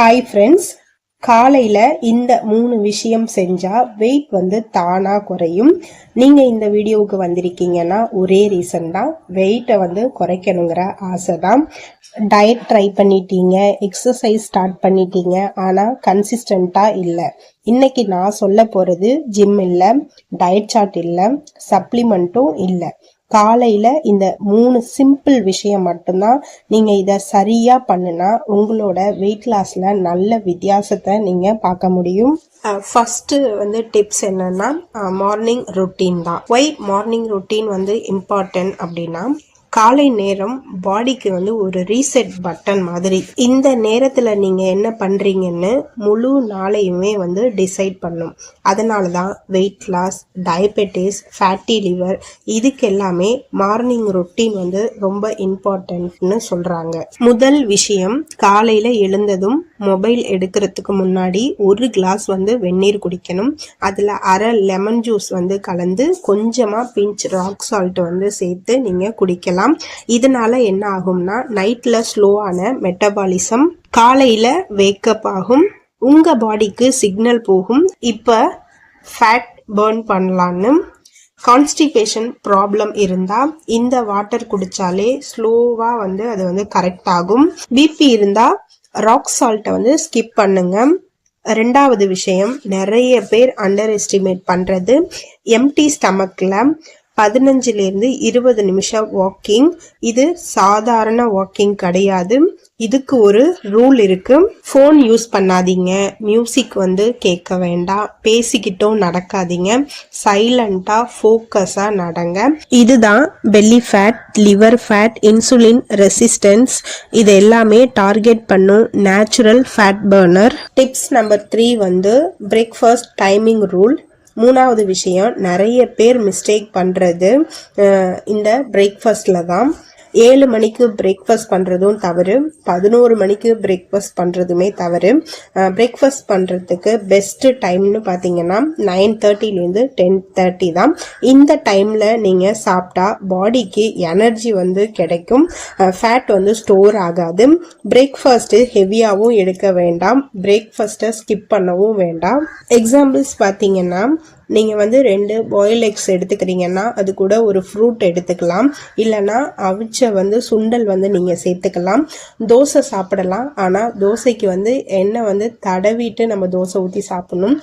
Hi friends, காலையில் இந்த 3 விஷயம் செஞ்சால் வெயிட் தானாக குறையும். நீங்கள் இந்த வீடியோவுக்கு வந்திருக்கீங்கன்னா ஒரே ரீசன் தான், வெயிட்டை குறைக்கணுங்கிற ஆசை தான். டயட் ட்ரை பண்ணிட்டீங்க, எக்ஸசைஸ் ஸ்டார்ட் பண்ணிட்டீங்க, ஆனால் கன்சிஸ்டண்ட்டாக இல்லை. இன்னைக்கு நான் சொல்ல போகிறது ஜிம் இல்லை, டயட் சார்ட் இல்லை, சப்ளிமெண்ட்டும் இல்லை. காலையில் இந்த 3 சிம்பிள் விஷயம் மட்டும்தான். நீங்கள் இதை சரியாக பண்ணுனா உங்களோட வெயிட் லாஸில் நல்ல வித்தியாசத்தை நீங்கள் பார்க்க முடியும். ஃபஸ்ட்டு டிப்ஸ் என்னன்னா, மார்னிங் ரொட்டீன் தான். ஒய் மார்னிங் ரொட்டீன் இம்பார்ட்டன்ட் அப்படின்னா, காலை நேரம் பாடிக்கு ஒரு ரீசெட் பட்டன் மாதிரி. இந்த நேரத்தில் நீங்கள் என்ன பண்ணுறீங்கன்னு முழு நாளையுமே டிசைட் பண்ணும். அதனால தான் weight loss, diabetes, fatty liver இதுக்கு எல்லாமே மார்னிங் ரொட்டீன் ரொம்ப இம்பார்ட்டன்ட்னு சொல்கிறாங்க. முதல் விஷயம், காலையில் எழுந்ததும் மொபைல் எடுக்கிறதுக்கு முன்னாடி 1 கிளாஸ் வெந்நீர் குடிக்கணும். அதில் அரை லெமன் ஜூஸ் கலந்து கொஞ்சமாக பிஞ்ச் ராக் சால்ட் சேர்த்து நீங்கள் குடிக்கலாம். இதனால என்ன ஆகும்னா, நைட்ல ஸ்லோவான மெட்டபாலிசம், காலையில வேக்கப் ஆகும், உங்க பாடிக்கு சிக்னல் போகும், இப்ப ஃபேட் பர்ன் பண்ணலான்னு. கான்ஸ்டிபேஷன் ப்ராப்ளம் இருந்தா இந்த வாட்டர் குடிச்சாலே ஸ்லோவா அது கரெக்ட் ஆகும். பிபி இருந்தா ராக் சால்ட்டை ஸ்கிப் பண்ணுங்க. ரெண்டாவது விஷயம், நிறைய பேர் அண்டர் எஸ்டிமேட் பண்றது எம்டி ஸ்டமக்ல 15 to 20 நிமிஷம் வாக்கிங். இது சாதாரண வாக்கிங் கிடையாது, இதுக்கு ஒரு ரூல் இருக்கு. ஃபோன் யூஸ் பண்ணாதீங்க, மியூசிக் கேட்க வேண்டாம், பேசிக்கிட்டும் நடக்காதீங்க, சைலண்டா ஃபோக்கஸா நடங்க. இதுதான் belly fat, liver fat, insulin resistance இது எல்லாமே டார்கெட் பண்ணும் natural fat burner. Tips number 3 breakfast timing rule. மூணாவது விஷயம், நிறைய பேர் மிஸ்டேக் பண்ணுறது இந்த பிரேக்ஃபாஸ்டில் தான். 7 மணிக்கு பிரேக்ஃபாஸ்ட் பண்ணுறதும் தவறு, 11 மணிக்கு பிரேக்ஃபாஸ்ட் பண்ணுறதுமே தவறு. பிரேக்ஃபாஸ்ட் பண்ணுறதுக்கு பெஸ்ட்டு டைம்னு பார்த்தீங்கன்னா 9:30 to 10:30 தான். இந்த டைமில் நீங்கள் சாப்பிட்டா பாடிக்கு எனர்ஜி கிடைக்கும், ஃபேட் ஸ்டோர் ஆகாது. பிரேக்ஃபாஸ்ட்டு ஹெவியாகவும் எடுக்க வேண்டாம், பிரேக்ஃபாஸ்ட்டை ஸ்கிப் பண்ணவும் வேண்டாம். எக்ஸாம்பிள்ஸ் பார்த்தீங்கன்னா, நீங்கள் 2 பாயில் எக்ஸ் எடுத்துக்கிறீங்கன்னா அது கூட ஒரு ஃப்ரூட் எடுத்துக்கலாம், இல்லைன்னா அவிச்ச சுண்டல் நீங்கள் சேர்த்துக்கலாம். தோசை சாப்பிடலாம், ஆனால் தோசைக்கு எண்ணெய் தடவிட்டு நம்ம தோசை ஊற்றி சாப்பிடணும்.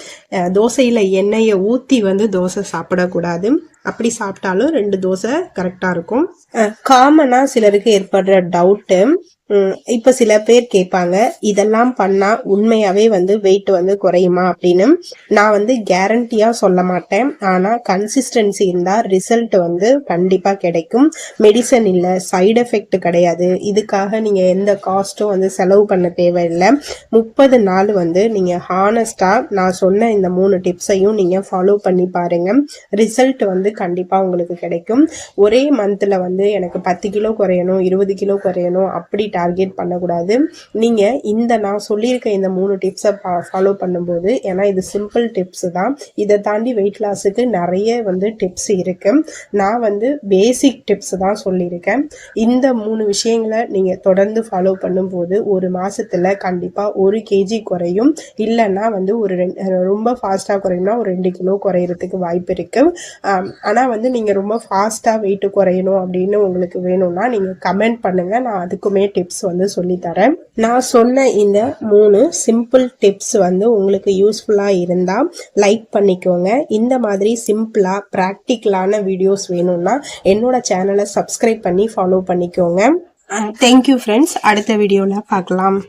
தோசையில் எண்ணெயை ஊற்றி தோசை சாப்பிடக்கூடாது. அப்படி சாப்பிட்டாலும் 2 தோசை கரெக்டாக இருக்கும். காமனாக சிலருக்கு ஏற்படுற டவுட்டு, இப்போ சில பேர் கேட்பாங்க, இதெல்லாம் பண்ணால் உண்மையாகவே வெயிட் குறையுமா அப்படின்னு. நான் கேரண்டியாக சொல்ல மாட்டேன், ஆனால் கன்சிஸ்டன்சி இருந்தால் ரிசல்ட் கண்டிப்பாக கிடைக்கும். மெடிசன் இல்லை, சைடு எஃபெக்ட் கிடையாது, இதுக்காக நீங்கள் எந்த காஸ்ட்டும் செலவு பண்ண தேவையில்லை. 30 நாள் நீங்கள் ஹானஸ்டாக நான் சொன்ன இந்த 3 டிப்ஸையும் நீங்கள் ஃபாலோ பண்ணி பாருங்கள், ரிசல்ட் கண்டிப்பாக உங்களுக்கு கிடைக்கும். ஒரே மந்தில் எனக்கு 10 கிலோ குறையணும், 20 கிலோ குறையணும் அப்படி டார்கெட் பண்ணக்கூடாது. நீங்கள் நான் சொல்லியிருக்க இந்த 3 டிப்ஸை ஃபாலோ பண்ணும்போது, ஏன்னா இது சிம்பிள் டிப்ஸ் தான், இதை தாண்டி வெயிட் லாஸுக்கு நிறைய டிப்ஸ் இருக்கு. நான் பேசிக் டிப்ஸ் தான் சொல்லியிருக்கேன். இந்த 3 விஷயங்களை நீங்கள் தொடர்ந்து ஃபாலோ பண்ணும்போது ஒரு மாசத்துல கண்டிப்பாக 1 kg குறையும். இல்லைன்னா ஒரு ரொம்ப ஃபாஸ்ட்டாக குறையும்னா ஒரு 2 கிலோ குறையிறதுக்கு வாய்ப்பு இருக்கு. ஆனால் நீங்கள் ரொம்ப ஃபாஸ்ட்டாக வெயிட்டு குறையணும் அப்படின்னு உங்களுக்கு வேணும்னா நீங்கள் கமெண்ட் பண்ணுங்கள், நான் அதுக்குமே டிப்ஸ் சொல்லித்தரேன். நான் சொன்ன இந்த 3 சிம்பிள் டிப்ஸ் உங்களுக்கு யூஸ்ஃபுல்லாக இருந்தால் லைக் பண்ணிக்கோங்க. இந்த மாதிரி சிம்பிளாக ப்ராக்டிக்கலான வீடியோஸ் வேணும்னா என்னோட சேனலை சப்ஸ்கிரைப் பண்ணி ஃபாலோ பண்ணிக்கோங்க. தேங்க்யூ ஃப்ரெண்ட்ஸ், அடுத்த வீடியோவில் பார்க்கலாம்.